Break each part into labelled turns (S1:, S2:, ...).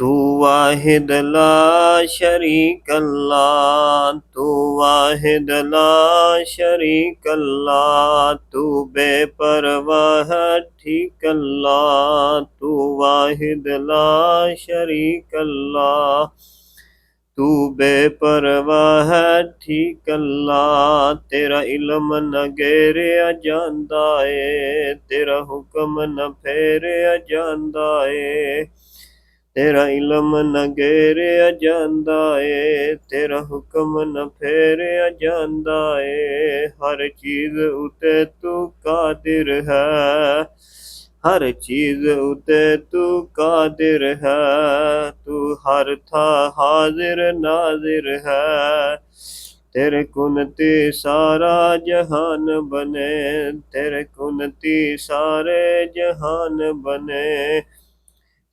S1: तू वाहिद ला शरीक अल्लाह, तू वाहिद ला शरीक अल्लाह, तू बेपरवाह ठीक अल्लाह, तू वाहिद ला शरीक अल्लाह, तू बेपरवाह ठीक अल्लाह। तेरा इल्म न घेरिया जांदा ए, तेरा हुक्म न फेरिया जांदा ए, तेरा इल्म न घेरिया जांदा ए, तेरा हुक्म न फेरिया जांदा ए। हर चीज उते तू कादिर है, हर चीज उते तू कादिर है, तू हर था हाजिर नाजिर है। तेरे कुनती सारा जहान बने, तेरे कुनती सारे जहान बने।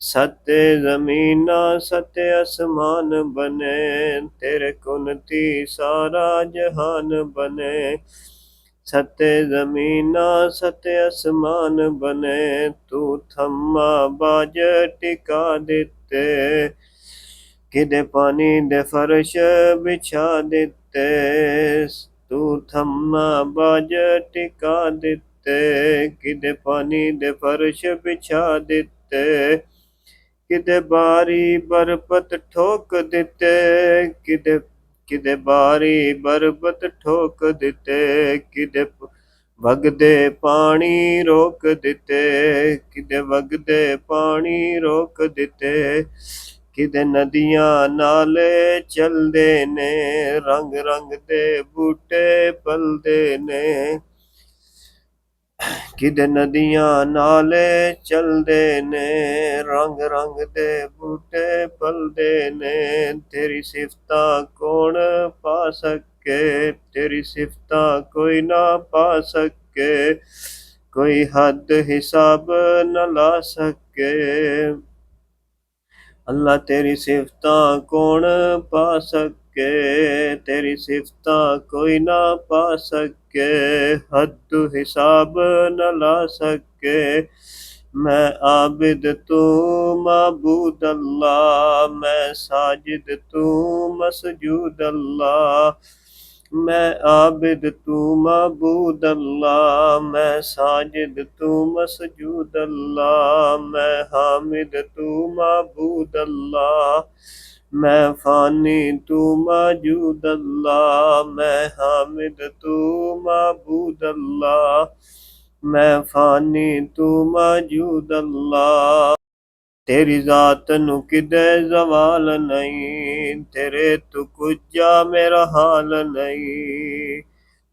S1: सत्य ज़मीना सत्य आसमान बने, तेरे कुनती सारा जहान बने। सत्य ज़मीना सत्य आसमान बने, तू थम्मा बाज टिका दिते, किदे पानी दे फर्श बिछा दिते। तू थम्मा बाज टिका दिते, किदे पानी दे फर्श बिछा दिते। किदे बारी बरबत ठोक दिते, किदे किदे बारी बरबत ठोक दिते। किदे वगदे पानी रोक दिते, किदे वगदे पानी रोक दिते। किदे नदियां नाले चलदे ने, रंग रंग दे बूटे पलदे ने। किदे नदियां नाले चलदे ने, रंग रंग दे बूटे पलदे ने। तेरी सिफतां कौन पा सके, तेरी सिफतां कोई ना पा सके। कोई हद हिसाब न ला सके। अल्लाह तेरी सिफतां कौन पा सके, तेरी सिफतां कोई ना पा सके। हद हिसाब न ला सके। मैं आबिद तू माबूद अल्लाह, मैं साजिद तू मसजूद अल्लाह। मैं आबिद तू माबूद अल्लाह, मैं साजिद तू मसजूद अल्लाह। मैं हामिद तू माबूद अल्लाह, मैं फ़ानी तू मौजूद अल्लाह। मैं हामिद तू माबूद अल्लाह, मैं फ़ानी तू मौजूद अल्लाह। तेरी ज़ात नू किदे ज़वाल नहीं, तेरे तू कुजा मेरा हाल नहीं।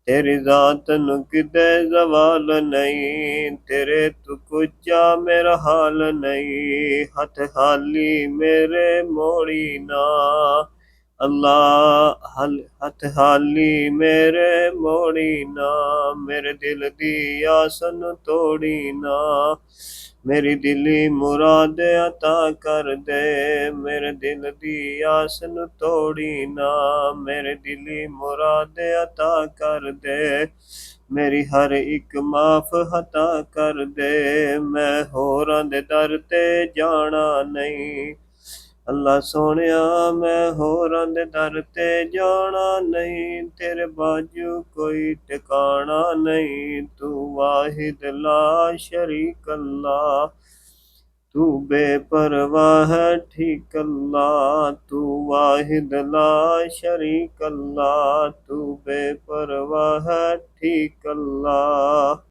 S1: तेरी ज़ात नू किदे ज़वाल नहीं, तेरे तू कुजा मेरा हाल नहीं। हथ हाली मेरे मोड़ी ना अल्लाह, हथ हाली मेरे मोड़ी ना। मेरे दिल दी आस नू तोड़ी ना, मेरी दिली मुराद अता कर दे। मेरे दिल दी आस नू तोड़ी ना, मेरे दिली मुराद अता कर दे। मेरी हर एक माफ हता कर दे, मैं होरां दे दर ते जाना नहीं। अल्लाह सोहणिया मैं होरां दे दर ते जाना नहीं, तेरे बाजू कोई ठिकाना नहीं। तू वाहिद ला शरीक अल्लाह, तू बेपरवाह ठीक अल्लाह। तू वाहिद ला शरीक अल्लाह, तू बेपरवाह ठीक अल्लाह।